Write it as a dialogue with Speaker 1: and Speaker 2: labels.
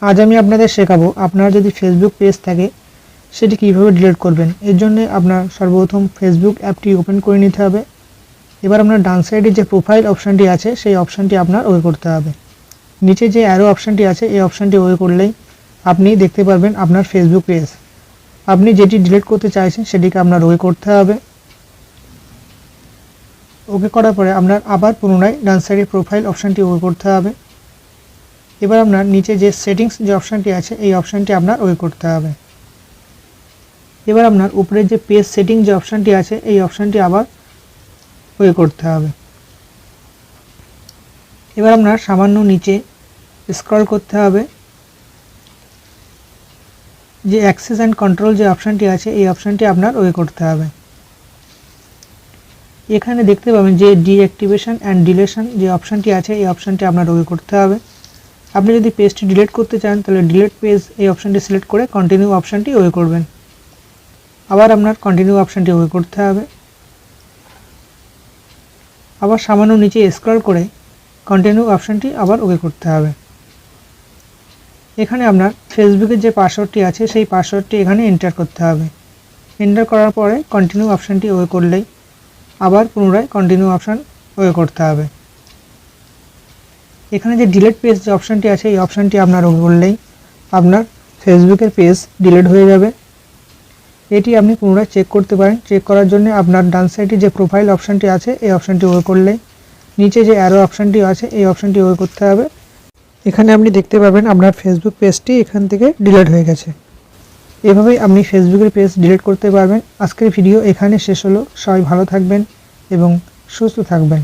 Speaker 1: আজ আমি আপনাদের শেখাবো আপনারা যদি ফেসবুক পেজ থাকে সেটি কীভাবে ডিলিট করবেন। এর জন্য আপনার সর্বপ্রথম ফেসবুক অ্যাপটি ওপেন করে নিতে হবে। এবার আপনার ডান সাইডে যে প্রোফাইল অপশানটি আছে সেই অপশানটি আপনার ওয়ে করতে হবে। নিচে যে অ্যারো অপশানটি আছে এই অপশানটি ওয়ে করলেই আপনি দেখতে পারবেন আপনার ফেসবুক পেজ। আপনি যেটি ডিলিট করতে চাইছেন সেটিকে আপনার ওয়ে করতে হবে। ওকে করার পরে আপনার আবার পুনরায় ডান সাইডে প্রোফাইল অপশানটি ওয়ে করতে হবে। এবার আপনার নিচে যে সেটিংস যে অপশানটি আছে এই অপশানটি আপনার ওয়ে করতে হবে। এবার আপনার উপরে যে পেজ সেটিং যে অপশানটি আছে এই অপশানটি আবার ওয়ে করতে হবে। এবার আপনার সামান্য নিচে স্ক্রল করতে হবে, যে অ্যাক্সেস অ্যান্ড কন্ট্রোল যে অপশানটি আছে এই অপশানটি আপনার ওয়ে করতে হবে। এখানে দেখতে পাবেন যে ডিঅ্যাক্টিভেশন অ্যান্ড ডিলেশন যে অপশানটি আছে এই অপশানটি আপনার ওয়ে করতে হবে। আপনি যদি পেজটি ডিলিট করতে চান তাহলে ডিলিট পেজ এই অপশানটি সিলেক্ট করে কন্টিনিউ অপশানটি ওয়ে করবেন। আবার আপনার কন্টিনিউ অপশানটি ওয়ে করতে হবে। আবার সামান্য নিচে স্ক্রল করে কন্টিনিউ অপশানটি আবার ওকে করতে হবে। এখানে আপনার ফেসবুকের যে পাসওয়ার্ডটি আছে সেই পাসওয়ার্ডটি এখানে এন্টার করতে হবে। এন্টার করার পরে কন্টিনিউ অপশানটি ওয়ে করলেই আবার পুনরায় কন্টিনিউ অপশান ওয়ে করতে হবে। এখানে যে ডিলিট পেজ যে অপশানটি আছে এই অপশানটি আপনার ওকে করলেই আপনার ফেসবুকের পেজ ডিলিট হয়ে যাবে। এটি আপনি পুনরায় চেক করতে পারেন। চেক করার জন্য আপনার ডান সাইডে যে প্রোফাইল অপশানটি আছে এই অপশানটি ওয়ে করলেই নিচে যে অ্যারো অপশানটি আছে এই অপশানটি ওয়ে করতে হবে। এখানে আপনি দেখতে পাবেন আপনার ফেসবুক পেজটি এখান থেকে ডিলিট হয়ে গেছে। এভাবেই আপনি ফেসবুকের পেজ ডিলিট করতে পারবেন। আজকের ভিডিও এখানে শেষ হলো। সবাই ভালো থাকবেন এবং সুস্থ থাকবেন।